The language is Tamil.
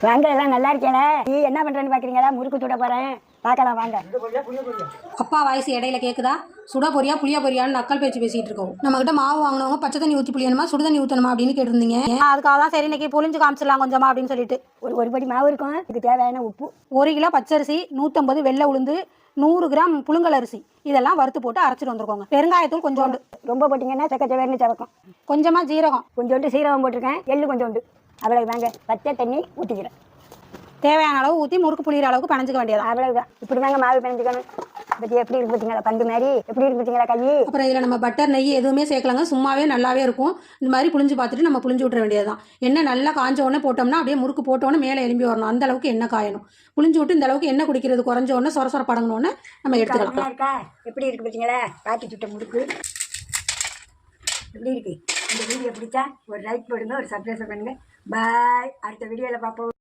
வாங்க, எல்லாம் நல்லா இருக்கேல. நீ என்ன பண்றேன்னு பாக்குறீங்களா? முறுக்கு சுட போறேன், பார்க்கலாம் வாங்க. அப்பா வாய்ஸ் இடையில கேட்குதா? சுட பொரியா புளியா பொரியான்னு நக்கல் பேச்சு பேசிட்டு இருக்கோம். நம்ம கிட்ட மாவு வாங்கினவங்க பச்சை தண்ணி ஊற்றி புளியணுமா சுடு தண்ணி ஊற்றணுமா அப்படின்னு கேட்டிருந்தீங்க. அதுக்காக தான் சரி இன்னைக்கு புளிஞ்சு காமிச்சிடலாம் கொஞ்சமா அப்படின்னு சொல்லிட்டு. ஒரு படி மாவு இருக்கும், இதுக்கு தேவையான உப்பு, 1 கிலோ பச்சரிசி, 150 வெள்ளை உளுந்து, 100 கிராம் புழுங்கல் அரிசி இதெல்லாம் வறுத்து போட்டு அரைச்சிட்டு வந்துருக்கோங்க. பெருங்காயத்தூள் கொஞ்சோண்டு, ரொம்ப போட்டிங்கன்னா சக்கச்சவேர்னு சவக்கும். கொஞ்சமா ஜீரகம், கொஞ்சோண்டு சீரகம் போட்டிருக்கேன், எள்ளு கொஞ்சோண்டு, அவ்வளவு தாங்க. பச்சை தண்ணி ஊற்றிக்கிறேன், தேவையான அளவு ஊற்றி முறுக்கு புளிகிற அளவுக்கு பிணைஞ்சிக்க வேண்டியது. அவ்வளவுதான். இப்படி தாங்க மாவு பிணைஞ்சிக்கணும். பற்றி எப்படி இருக்கு பார்த்தீங்களா? பந்து மாதிரி எப்படி இருக்கு பார்த்தீங்களா கை? அப்புறம் இதில் நம்ம பட்டர் நெய் எதுவுமே சேர்க்கலாங்க, சும்மாவே நல்லாவே இருக்கும். இந்த மாதிரி புளிஞ்சு பார்த்துட்டு நம்ம புளிஞ்சு விட்டுற வேண்டியதுதான். எண்ணெய் நல்லா காஞ்ச உடனே போட்டோம்னா அப்படியே முறுக்கு போட்டோன்னே மேலே எலும்பி வரணும், அந்த அளவுக்கு எண்ணெய் காயணும். புளிஞ்சு விட்டு இந்த அளவுக்கு எண்ணெய் குடிக்கிறது குறைஞ்ச உடனே சொர படங்கணுன்னு நம்ம எடுத்துக்கலாம். இருக்கா எப்படி இருக்கு பார்த்தீங்களா? காட்டி சுட்ட முறுக்கு எப்படி இருக்கு? இந்த வீடியோ பிடிச்சா ஒரு லைக் போடுங்க, ஒரு சப்ஸ்கிரைப் பண்ணுங்க. பாய். அடுத்த வீடியோவில் பார்ப்போம்.